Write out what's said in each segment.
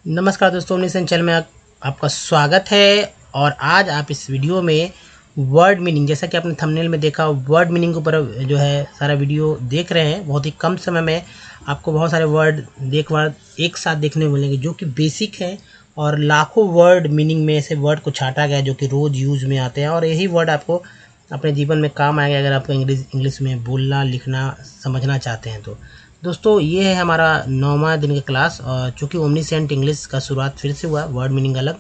नमस्कार दोस्तों, ओमनीसेंस चैनल में आपका स्वागत है। और आज आप इस वीडियो में वर्ड मीनिंग, जैसा कि आपने थंबनेल में देखा, वर्ड मीनिंग के ऊपर जो है सारा वीडियो देख रहे हैं। बहुत ही कम समय में आपको बहुत सारे वर्ड एक साथ देखने को मिलेंगे जो कि बेसिक हैं, और लाखों वर्ड मीनिंग में से वर्ड को छांटा गया जो कि रोज़ यूज में आते हैं, और यही वर्ड आपको अपने जीवन में काम आएगा अगर आपको इंग्लिश में बोलना लिखना समझना चाहते हैं। तो दोस्तों, ये है हमारा 9वां दिन का क्लास, और चूँकि ओमनीसेंट इंग्लिश का शुरुआत फिर से हुआ, वर्ड मीनिंग अलग,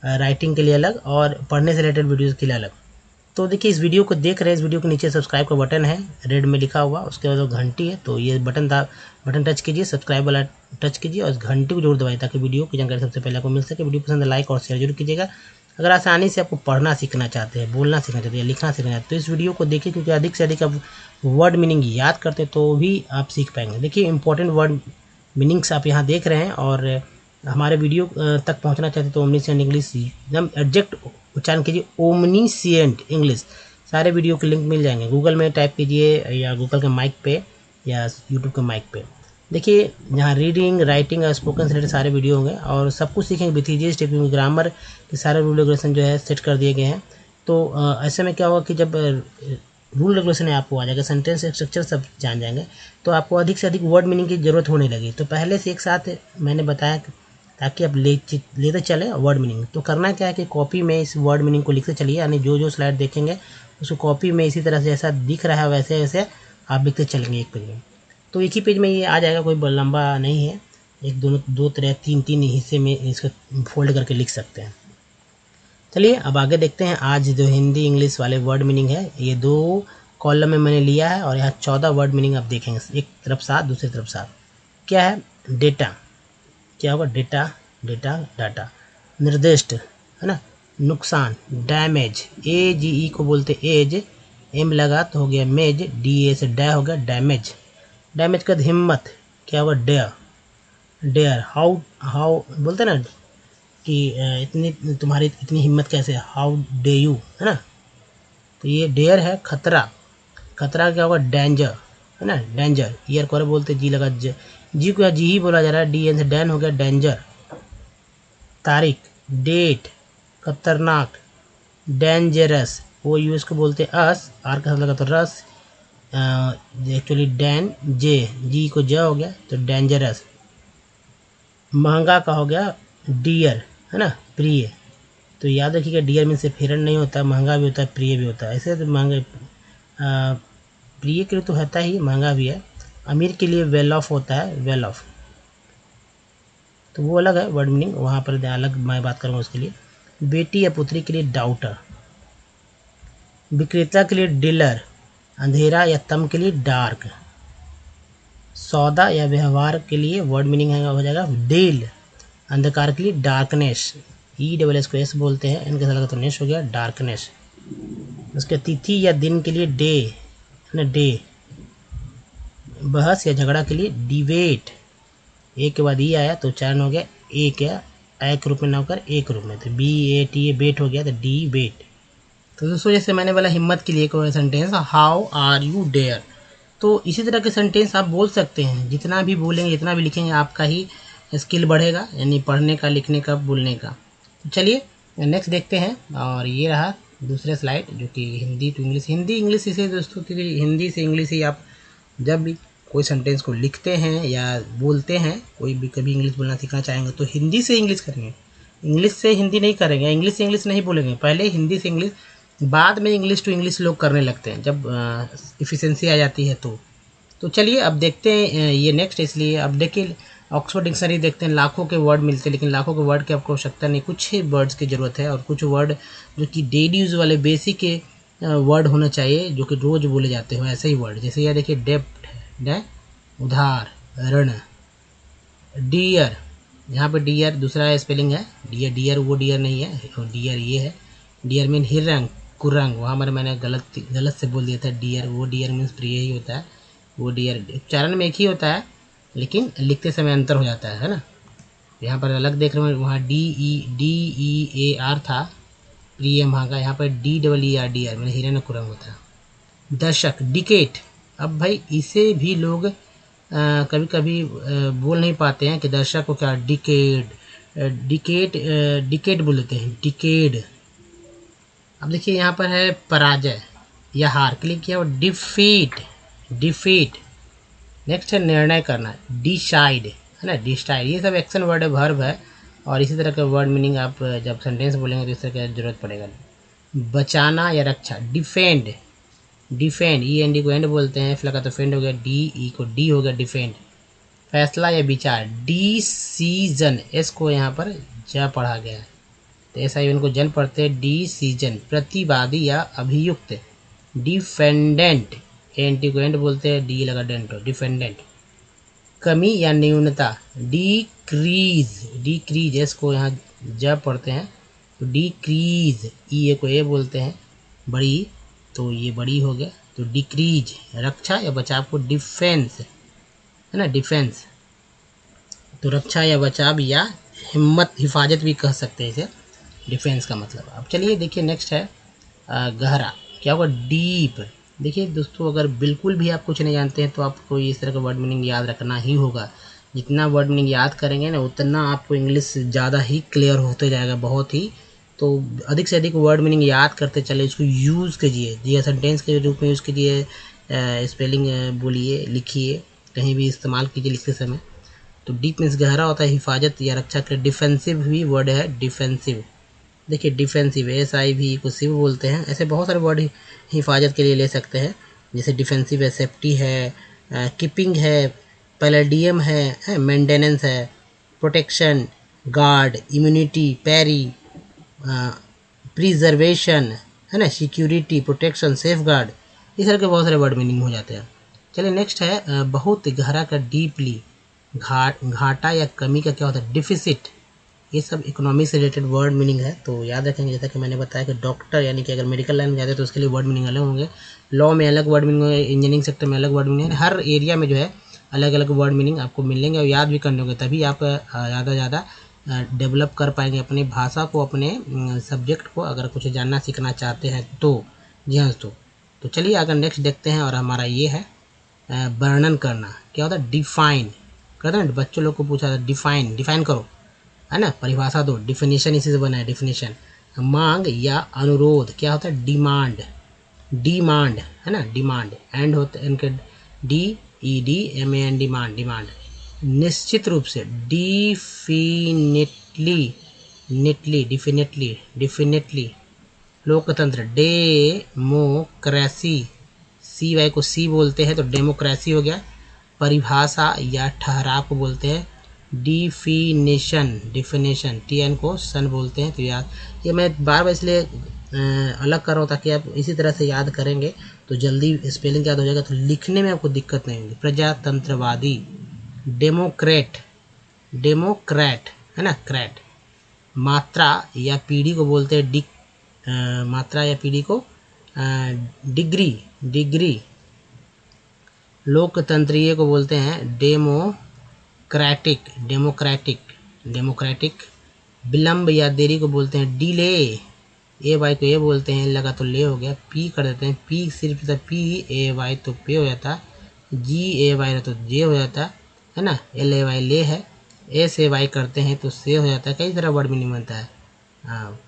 राइटिंग के लिए अलग और पढ़ने से रिलेटेड वीडियोज़ के लिए अलग। तो देखिए, इस वीडियो को देख रहे हैं, इस वीडियो के नीचे सब्सक्राइब का बटन है, रेड में लिखा हुआ, उसके बाद वो घंटी है, तो ये बटन टच कीजिए, सब्सक्राइब वाला टच कीजिए और इस घंटी को जरूर दबाइए ताकि वीडियो की जानकारी सबसे पहले आपको मिल सके। वीडियो पसंद है लाइक और शेयर जरूर कीजिएगा। अगर आसानी से आपको पढ़ना सीखना चाहते हैं, बोलना सीखना चाहते हैं, लिखना सीखना चाहते हैं, तो इस वीडियो को देखिए, क्योंकि अधिक से अधिक आप वर्ड मीनिंग याद करते हैं तो भी आप सीख पाएंगे। देखिए, इंपॉर्टेंट वर्ड मीनिंग्स आप यहाँ देख रहे हैं, और हमारे वीडियो तक पहुँचना चाहते हैं तो ओमनीसेंट इंग्लिश एकदम एग्जैक्ट उच्चारण कीजिए, ओमनीसेंट इंग्लिश। सारे वीडियो के लिंक मिल जाएंगे, गूगल में टाइप कीजिए या गूगल के माइक पे या यूट्यूब के माइक पे। देखिए, यहाँ रीडिंग राइटिंग और स्पोकन से रिलेटेड सारे वीडियो होंगे और सब कुछ सीखेंगे विथ ईजी स्टेप, ग्रामर के सारे रूल रेगुलेशन जो है सेट कर दिए गए हैं। तो ऐसे में क्या होगा कि जब रूल रेगुलेशन आपको आ जाएगा, सेंटेंस स्ट्रक्चर सब जान जाएंगे, तो आपको अधिक से अधिक वर्ड मीनिंग की ज़रूरत होने लगी। तो पहले से एक साथ मैंने बताया ताकि आप लेते चले वर्ड मीनिंग। तो करना क्या है कि कॉपी में इस वर्ड मीनिंग को लिखते चलिए, यानी जो जो स्लाइड देखेंगे उसको कॉपी में इसी तरह से जैसा दिख रहा है वैसे वैसे आप लिखते चलेंगे एक पेज में। तो एक ही पेज में ये आ जाएगा, कोई लंबा नहीं है, एक दोनों दो तरह तीन तीन हिस्से में इसको फोल्ड करके लिख सकते हैं। चलिए अब आगे देखते हैं। आज जो हिंदी इंग्लिश वाले वर्ड मीनिंग है, ये 2 कॉलम में मैंने लिया है और यहाँ 14 वर्ड मीनिंग आप देखेंगे, एक तरफ 7 दूसरी तरफ 7। क्या है? डेटा। क्या होगा? Data, data data. निर्दिष्ट है ना, नुकसान, डैमेज, ए जी ई को बोलते एज, एम लगा तो हो गया मेज, डी ए से डै हो गया डैमेज। डैमेज का हिम्मत, क्या होगा? डेयर। डेयर, हाउ हाउ बोलते ना कि इतनी तुम्हारी इतनी हिम्मत कैसे, हाउ डे यू, है ना। तो ये डेयर है। खतरा, खतरा क्या होगा? डेंजर, है ना, डेंजर। ईयर को बोलते जी लगा जी को जी ही बोला जा रहा है, डी एन से डैन हो गया डेंजर। तारीख, डेट, खतरनाक, डेंजरस, वो यूज को बोलते अस, आर का लगा तो रस, एक्चुअली डैन, जे जी को ज हो गया तो डेंजरस। महंगा का हो गया डियर, है ना, प्रिय। तो याद रखिएगा, डियर मीन सिर्फ हिरण नहीं होता, महंगा भी होता है, प्रिय भी होता है। ऐसे तो महंगा प्रिय के लिए तो होता ही, महंगा भी है। अमीर के लिए वेल ऑफ होता है, वेल ऑफ, तो वो अलग है वर्ड मीनिंग, वहाँ पर अलग मैं बात करूँगा उसके लिए। बेटी या पुत्री के लिए डाउटर। विक्रेता के लिए डीलर। अंधेरा या तम के लिए डार्क। सौदा या व्यवहार के लिए वर्ड मीनिंग हो जाएगा डील। अंधकार के लिए डार्कनेस, ई डबल एस को एस बोलते हैं, इनके साथ लगा तो नेस हो गया डार्कनेस। उसके तिथि या दिन के लिए डे, है ना, डे। बहस या झगड़ा के लिए डिबेट, एक के बाद ई आया तो उच्चारण हो गया एक, या एक रूप में ना होकर एक रूप में, तो बी ए टी ए बेट हो गया तो डी बेट। तो दोस्तों, जैसे मैंने बोला हिम्मत के लिए कोई sentence, how are you dare, तो इसी तरह के सेंटेंस आप बोल सकते हैं। जितना भी बोलेंगे जितना भी लिखेंगे आपका ही स्किल बढ़ेगा, यानी पढ़ने का, लिखने का, बोलने का। तो चलिए नेक्स्ट देखते हैं, और ये रहा दूसरे स्लाइड जो कि Hindi to English. Hindi English इसे दोस्तों, क्योंकि हिंदी से इंग्लिश ही आप जब भी कोई सेंटेंस को लिखते हैं या बोलते हैं, कोई भी कभी इंग्लिश बोलना सीखना चाहेंगे तो हिंदी से इंग्लिश करेंगे, इंग्लिश से हिंदी नहीं करेंगे, इंग्लिश से इंग्लिश नहीं बोलेंगे, पहले हिंदी से इंग्लिश, बाद में इंग्लिश टू इंग्लिश लोग करने लगते हैं जब इफ़िशेंसी आ जाती है। तो चलिए अब देखते हैं ये नेक्स्ट। इसलिए अब देखिए, ऑक्सफोर्ड डिक्शनरी देखते हैं, लाखों के वर्ड मिलते हैं, लेकिन लाखों के वर्ड की आपको आवश्यकता नहीं, कुछ ही वर्ड्स की ज़रूरत है, और कुछ वर्ड जो कि डेली यूज़ वाले बेसिक के वर्ड होना चाहिए जो कि रोज़ बोले जाते हो, ऐसे ही वर्ड। जैसे यह देखिए, डेप्ट, डे, उधार, ऋण। डियर, यहाँ पे डियर दूसरा स्पेलिंग है, डियर, डियर वो डियर नहीं है, डियर ये है। डियर मीन हिरंग, कुरंग, वहाँ पर मैंने गलत से बोल दिया था डियर, वो डियर मीन्स प्रिय ही होता है, वो डियर उच्चारण में एक ही होता है लेकिन लिखते समय अंतर हो जाता है ना। यहाँ पर अलग देख रहे हैं, वहाँ DEAR था, प्रिय महंगा, यहाँ पर DEER डियर मैंने हिरन कुरंग होता है। दशक, डिकेट, अब भाई इसे भी लोग कभी कभी बोल नहीं पाते हैं कि दशक को क्या, डिकेड, डिकेट, डिकेट बोलते हैं, डिकेड। अब देखिए यहाँ पर है पराजय या हार, क्लिक किया, और डिफीट, डिफीट। नेक्स्ट है निर्णय करना, डिसाइड, है ना, डिसाइड। ये सब एक्शन वर्ड है, वर्ब है, और इसी तरह का वर्ड मीनिंग आप जब सेंटेंस बोलेंगे तो इस तरह की जरूरत पड़ेगा। बचाना या रक्षा, defend, defend, E N D को एंड बोलते हैं, फिर लगा तो फेंड हो गया, डी ई को डी हो गया, डिफेंड। फैसला या विचार, डिसीजन, एस को यहाँ पर ज पढ़ा गया है तो ऐसा ही उनको जन पढ़ते हैं, डिसीजन। प्रतिवादी या अभियुक्त, डिफेंडेंट, एन टी को एंड बोलते हैं, डी लगा डेंट, डिफेंडेंट। कमी या न्यूनता, डिक्रीज, डिक्रीज, एस को यहाँ जब पढ़ते हैं तो डिक्रीज, ई ए को ए बोलते हैं, बड़ी, तो ये बड़ी हो गया, तो डिक्रीज। रक्षा या बचाव को डिफेंस, है ना, डिफेंस। तो रक्षा या बचाव या हिम्मत, हिफाजत भी कह सकते हैं इसे, डिफेंस का मतलब। अब चलिए देखिए नेक्स्ट है गहरा, क्या होगा, डीप। देखिए दोस्तों, अगर बिल्कुल भी आप कुछ नहीं जानते हैं तो आपको इस तरह का वर्ड मीनिंग याद रखना ही होगा। जितना वर्ड मीनिंग याद करेंगे ना उतना आपको इंग्लिश ज़्यादा ही क्लियर होते जाएगा, बहुत ही। तो अधिक से अधिक वर्ड मीनिंग याद करते चले, इसको यूज़ कीजिए, जी सेंटेंस के रूप में यूज़ कीजिए, स्पेलिंग बोलिए, लिखिए, कहीं भी इस्तेमाल कीजिए लिखते समय। तो डीप मीन्स गहरा होता है, हिफाजत या रक्षा के लिए। डिफेंसिव भी वर्ड है, डिफेंसिव। देखिए डिफेंसिव, एस आई भी को सिव बोलते हैं। ऐसे बहुत सारे वर्ड हिफाजत के लिए ले सकते हैं, जैसे डिफेंसिव है, सेफ्टी है, कीपिंग है, पैलेडियम है, मेंटेनेंस है, प्रोटेक्शन, गार्ड, इम्यूनिटी, पैरी, प्रिजर्वेशन, है ना, सिक्योरिटी, प्रोटेक्शन, सेफ गार्ड, इस तरह के बहुत सारे वर्ड मीनिंग हो जाते हैं। चलिए नेक्स्ट है बहुत गहरा का डीपली, घाटा या कमी का क्या होता है, डिफिसिट। ये सब इकोनॉमी से रिलेटेड वर्ड मीनिंग है, तो याद रखेंगे। जैसा कि मैंने बताया कि डॉक्टर यानी कि अगर मेडिकल लाइन में जाते हैं तो उसके लिए वर्ड मीनिंग अलग होंगे, लॉ में अलग वर्ड मीनिंग होंगे, इंजीनियरिंग सेक्टर में अलग वर्ड मीनिंग है, हर एरिया में जो है अलग अलग वर्ड मीनिंग आपको मिलेंगे और याद भी करने होंगे, तभी आप ज़्यादा से ज़्यादा डेवलप कर पाएंगे अपनी भाषा को, अपने सब्जेक्ट को, अगर कुछ जानना सीखना चाहते हैं तो। जी हाँ दोस्तों, तो चलिए अगर नेक्स्ट देखते हैं, और हमारा ये है वर्णन करना, क्या होता है, डिफाइन। कहते हैं बच्चों लोग को पूछा था, डिफाइन, डिफाइन करो, है ना, परिभाषा दो, डिफिनेशन इसी से बना है, डिफिनेशन। मांग या अनुरोध, क्या होता है, डिमांड, डिमांड, है ना, डिमांड। एंड होते हैं इनके, D E D M A N, demand, demand. निश्चित रूप से, डिफिनेटली, नेटली, डिफिनेटली, डिफिनेटली। लोकतंत्र, डेमोक्रेसी, सी वाई को सी बोलते हैं तो डेमोक्रेसी हो गया। परिभाषा या ठहराव को बोलते हैं डिफिनेशन, डिफिनेशन, टी एन को सन बोलते हैं। तो याद, ये मैं बार बार इसलिए अलग कर रहा हूँ ताकि आप इसी तरह से याद करेंगे तो जल्दी स्पेलिंग याद हो जाएगा, तो लिखने में आपको दिक्कत नहीं होगी। प्रजातंत्रवादी, डेमोक्रेट, डेमोक्रेट, है ना, क्रैट। मात्रा या पीढ़ी को बोलते हैं मात्रा या पीढ़ी को डिग्री, डिग्री। लोकतंत्रीय को बोलते हैं डेमोक्रेटिक, डेमोक्रेटिक, डेमोक्रेटिक। विलंब या देरी को बोलते हैं डिले, ए वाई को ए बोलते हैं, लगा तो ले हो गया, पी कर देते हैं, पी सिर्फ पी, ए वाई तो पे हो जाता, जी ए वाई तो जे हो जाता, है ना, एल ए वाई ले है, एस ए वाई करते हैं तो से हो जाता है, कई तरह वर्ड मीनिंग बनता है।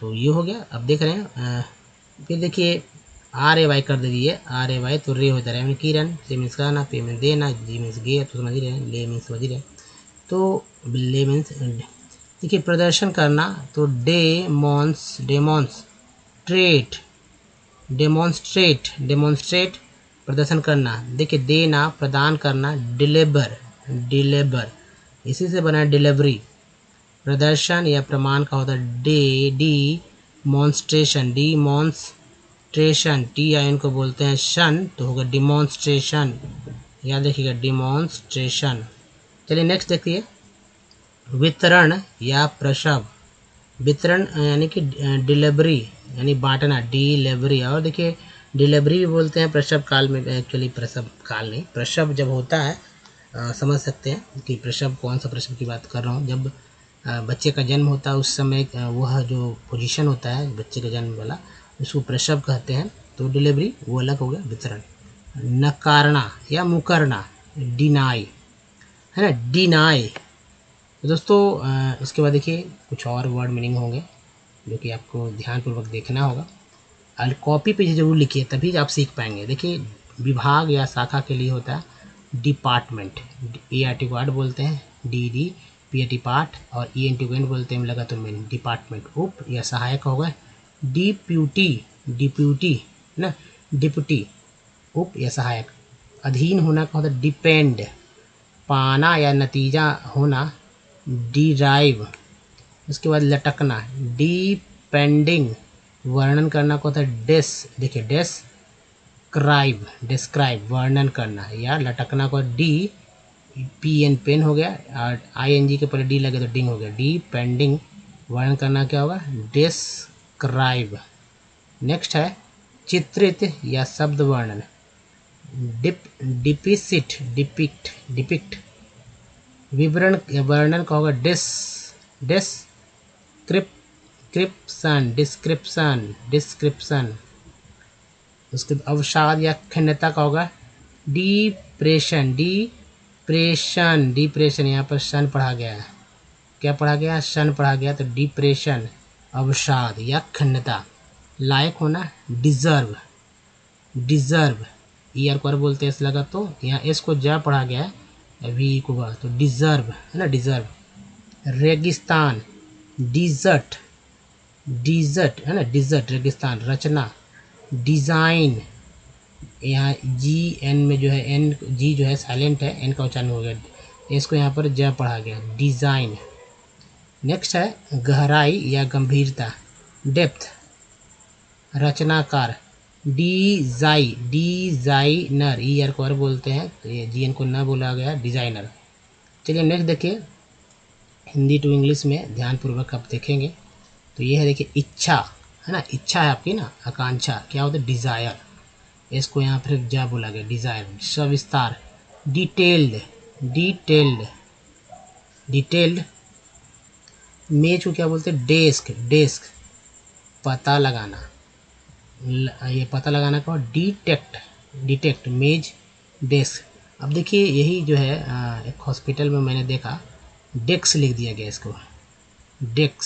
तो ये हो गया। अब देख रहे हैं फिर देखिए आर ए वाई कर दीजिए, आर ए वाई तो रे होता है, किरण, से मीन्स खाना, पे मीन्स देना, जी मीन्स गे, तो समझ ही रहे, ले मीन्स समझ ही रहे, तो ले मीन्स। देखिए प्रदर्शन करना, तो डेमॉन्स्ट्रेट, डेमॉन्स्ट्रेट, डेमॉन्स्ट्रेट, प्रदर्शन करना। देखिए देना, प्रदान करना, डिलीवर, डिलीवर, इसी से बना डिलीवरी। प्रदर्शन या प्रमाण का होता है demonstration, demonstration, T I N को बोलते हैं शन, तो होगा डिमॉन्स्ट्रेशन, याद रखिएगा, डिमॉन्स्ट्रेशन। चलिए नेक्स्ट देखिए, वितरण या प्रसव। वितरण यानी कि डिलीवरी, यानी बांटना, डिलीवरी। और देखिए डिलीवरी भी बोलते हैं प्रसव काल में, एक्चुअली प्रसव काल नहीं, प्रसव जब होता है समझ सकते हैं कि प्रसव कौन सा प्रसव की बात कर रहा हूँ, जब बच्चे का जन्म होता है उस समय वह जो पोजीशन होता है बच्चे का जन्म वाला, उसको प्रसव कहते हैं। तो डिलीवरी वो अलग हो गया, वितरण। नकारना या मुकरना, डिनाई, है ना, डिनाई, तो दोस्तों इसके बाद देखिए कुछ और वर्ड मीनिंग होंगे जो कि आपको ध्यानपूर्वक देखना होगा और कॉपी पे ज़रूर लिखिए, तभी आप सीख पाएंगे। देखिए विभाग या शाखा के लिए होता है डिपार्टमेंट, ART को आर्ट बोलते हैं, DD PAT पार्ट, और ENT को एंड बोलते हैं, लगा तो मेन डिपार्टमेंट। उप या सहायक होगा डिप्यूटी, डिप्यूटी ना, डिप्यूटी उप या सहायक। अधीन होना का होता है डिपेंड, पाना या नतीजा होना डिराइव। उसके बाद लटकना डिपेंडिंग, वर्णन करना को होता है डेस, देखिए डेस्क्राइब, डिस्क्राइब वर्णन करना, या लटकना को DPN पेन हो गया, और ING के पहले D लगे तो डिंग हो गया, डिपेंडिंग वर्णन करना क्या होगा डिस्क्राइब। नेक्स्ट है चित्रित या शब्द वर्णन डिपिसिट, डिपिक्ट, डिपिक्ट। विवरण वर्णन का होगा डिस्क्रिप्शन, डिस्क्रिप्शन, डिस्क्रिप्शन। उसके बाद अवसाद या खिन्नता का होगा डिप्रेशन, डिप्रेशन, डिप्रेशन। यहाँ पर शन पढ़ा गया है, क्या पढ़ा गया, शन पढ़ा गया, तो डिप्रेशन अवसाद या खिन्नता। लायक होना डिजर्व, डिजर्व ER को बोलते हैं, लगा तो यहाँ S को जा पढ़ा गया है, V को बा, तो डिजर्व है ना, डिजर्व। रेगिस्तान डिजर्ट, डिजर्ट है ना, डिजर्ट रेगिस्तान। रचना डिज़ाइन, यहाँ GN में जो है N G जो है साइलेंट है, N का उच्चारण हो गया, इसको यहाँ पर ज पढ़ा गया डिज़ाइन। नेक्स्ट है गहराई या गंभीरता डेप्थ। रचनाकार डिज़ाइनर, ER को R बोलते हैं, तो ये GN को न बोला गया डिज़ाइनर। चलिए नेक्स्ट देखिए हिंदी टू इंग्लिश में ध्यानपूर्वक आप देखेंगे तो ये है, देखिए इच्छा है ना, इच्छा है आपकी ना, आकांक्षा क्या होता है डिज़ायर, इसको यहाँ फिर जा बोला गया डिज़ायर। सविस्तार डिटेल्ड, डिटेल्ड, डिटेल्ड। मेज को क्या बोलते हैं डेस्क, डेस्क। पता लगाना, ये पता लगाना का डिटेक्ट, डिटेक्ट मेज डेस्क। अब देखिए यही जो है एक हॉस्पिटल में मैंने देखा डेस्क लिख दिया गया, इसको डेस्क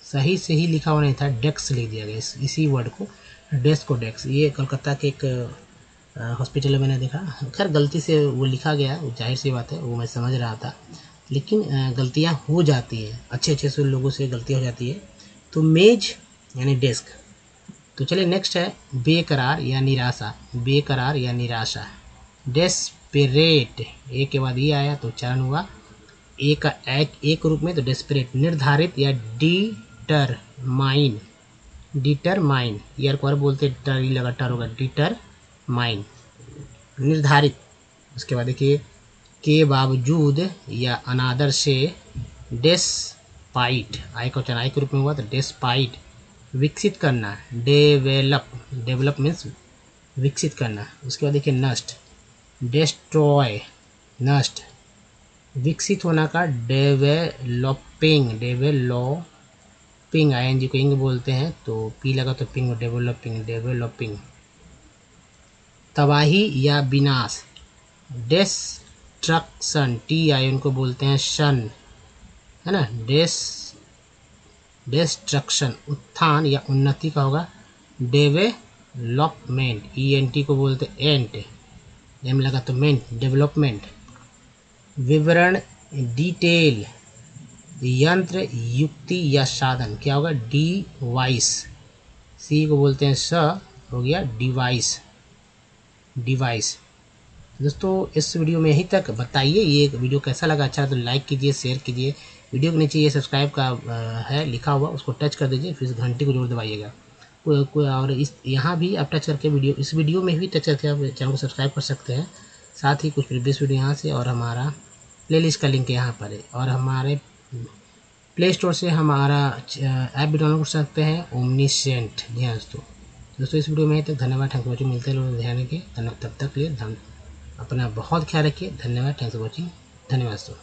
सही से ही लिखा हुआ नहीं था, डेस्क लिख दिया गया, इसी वर्ड को डेस्क को डेस्क। ये कोलकाता के एक हॉस्पिटल में मैंने देखा, खैर गलती से वो लिखा गया, जाहिर सी बात है, वो मैं समझ रहा था, लेकिन गलतियाँ हो जाती है, अच्छे अच्छे से लोगों से गलतियाँ हो जाती है। तो मेज यानी डेस्क। तो चलिए नेक्स्ट है बेकरार या निराशा, बेकरार या निराशा। डेस्परेट, ए के बाद ये आया तो उच्चारण हुआ ए का एक रूप में, तो डेस्परेट। निर्धारित या डिटरमाइन, डिटरमाइन ER को बोलते टर, लगातार होगा डिटरमाइन निर्धारित। उसके बाद देखिए के बावजूद या अनादर से डेस्पाइट, आई का उच्चारण आई के रूप में हुआ तो डेस्पाइट। विकसित करना डेवेलप, डेवलप मीन्स विकसित करना। उसके बाद देखिए नष्ट डेस्ट्रॉय, नष्ट। विकसित होना का डेवेलपिंग, डेवेलपिंग ING को इंग बोलते हैं, तो P लगा तो पिंग, डेवलपिंग, डेवलपिंग। तबाही या विनाश डिस्ट्रक्शन, TI उनको बोलते हैं शन है ना, डिस्ट्रक्शन। उत्थान या उन्नति का होगा डेवलपमेंट, ENT को बोलते एंट, एम लगा तो मेंट, डेवलपमेंट। विवरण डिटेल। यंत्र युक्ति या साधन क्या होगा डिवाइस, C को बोलते हैं स, हो गया डिवाइस, डिवाइस। दोस्तों इस वीडियो में यहीं तक, बताइए ये वीडियो कैसा लगा, अच्छा तो लाइक कीजिए, शेयर कीजिए। वीडियो के नीचे ये सब्सक्राइब का है लिखा हुआ, उसको टच कर दीजिए, फिर घंटी को जरूर दबाइएगा। और इस यहाँ भी आप टच करके वीडियो, इस वीडियो में भी टच करके आप चैनल को सब्सक्राइब कर सकते हैं। साथ ही कुछ प्रीवियस वीडियो यहाँ से, और हमारा प्लेलिस्ट का लिंक यहाँ पर है, और हमारे प्ले स्टोर से हमारा ऐप भी डाउनलोड कर सकते हैं ओमनीसेंट। जी हाँ दोस्तों इस वीडियो में तक धन्यवाद, थैंक्स फॉर वॉचिंग। मिलते हैं लोग ध्यान रखिए, तब तक लिए अपना बहुत ख्याल रखिए, धन्यवाद, थैंक्स फॉर वॉचिंग, धन्यवाद दोस्तों।